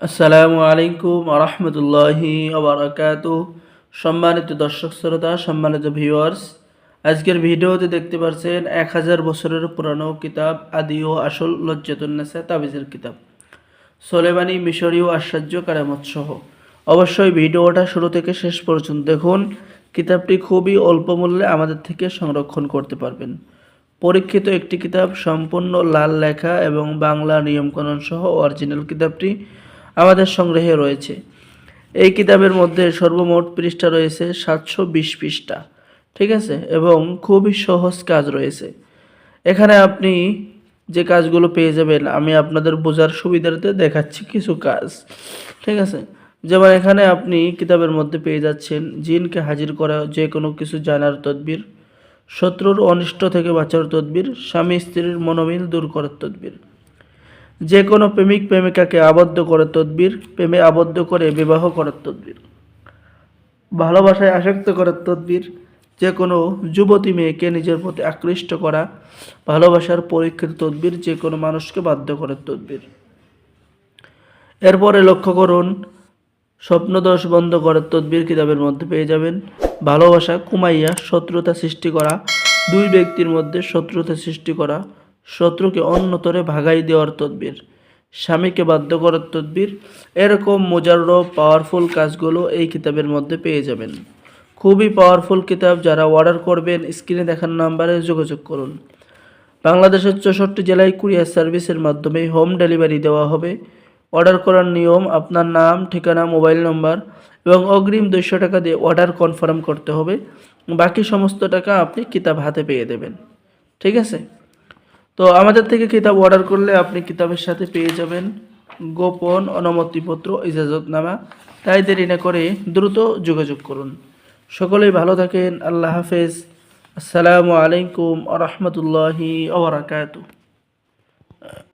আসসালামু আলাইকুম আরহামতুল্লাহি ওবারাকাতু। সম্মানিত দর্শক শ্রোতা, সম্মানিত ভিউয়ার্স, আজকের ভিডিওতে দেখতে পাচ্ছেন 1000 বছরের পুরানো কিতাব আদি ও আসল লজ্জাতুন্নেসা তাবিজের কিতাব সোলেমানি মিশরীয় আশ্চর্য কারামত সহ। অবশ্যই ভিডিওটা শুরু থেকে শেষ পর্যন্ত দেখুন। কিতাবটি খুবই অল্প মূল্যে আমাদের থেকে সংরক্ষণ করতে পারবেন। পরীক্ষিত একটি কিতাব, সম্পূর্ণ লাল লেখা এবং বাংলা নিয়মকানুন সহ অরিজিনাল কিতাবটি আমাদের সংগ্রহে রয়েছে। এই কিতাবের মধ্যে সর্বমোট পৃষ্ঠা রয়েছে 720 পৃষ্ঠা, ঠিক আছে, এবং খুবই সহজ কাজ রয়েছে। এখানে আপনি যে কাজগুলো পেয়ে যাবেন, আমি আপনাদের বোঝার সুবিধার্থে দেখাচ্ছি কিছু কাজ, ঠিক আছে। যেমন এখানে আপনি কিতাবের মধ্যে পেয়ে যাচ্ছেন জিনকে হাজির করা, যে কোনো কিছু জানার তদবির, শত্রুর অনিষ্ট থেকে বাঁচার তদবির, স্বামী স্ত্রীর মনোমিল দূর করার তদবির, যে কোনো প্রেমিক প্রেমিকাকে আবদ্ধ করার তদবির, প্রেমে আবদ্ধ করে বিবাহ করার তদবির, ভালোবাসায় আসক্ত করার তদবির, যে কোনো যুবতী মেয়েকে নিজের প্রতি আকৃষ্ট করা, ভালোবাসার পরীক্ষার তদবির, যে কোনো মানুষকে বাধ্য করার তদবির। এরপরে লক্ষ্য করুন, স্বপ্নদোষ বন্ধ করার তদবির কিতাবের মধ্যে পেয়ে যাবেন। ভালোবাসা কমাইয়া শত্রুতা সৃষ্টি করা, দুই ব্যক্তির মধ্যে শত্রুতা সৃষ্টি করা, শত্রুকে অন্যতরে ভাগাই দেওয়ার তদবির, স্বামীকে বাধ্য করার তদবির, এরকম মোজাররব পাওয়ারফুল কাজগুলো এই কিতাবের মধ্যে পেয়ে যাবেন। খুবই পাওয়ারফুল কিতাব। যারা অর্ডার করবেন স্ক্রিনে দেখানো নাম্বারে যোগাযোগ করুন। বাংলাদেশের 64 জেলায় কুরিয়ার সার্ভিসের মাধ্যমে হোম ডেলিভারি দেওয়া হবে। অর্ডার করার নিয়ম, আপনার নাম, ঠিকানা, মোবাইল নম্বর এবং অগ্রিম 200 টাকা দিয়ে অর্ডার কনফার্ম করতে হবে। বাকি সমস্ত টাকা আপনি কিতাব হাতে পেয়ে দেবেন, ঠিক আছে। তো আমাদের থেকে কিতাব অর্ডার করলে আপনি কিতাবের সাথে পেয়ে যাবেন গোপন অনুমতিপত্র, ইজাজতনামা। তাই দেরি না করে দ্রুত যোগাযোগ করুন। সকলেই ভালো থাকেন। আল্লাহ হাফেজ। আসসালামু আলাইকুম আ রহমতুল্লাহি ওয়া বারাকাতুহু।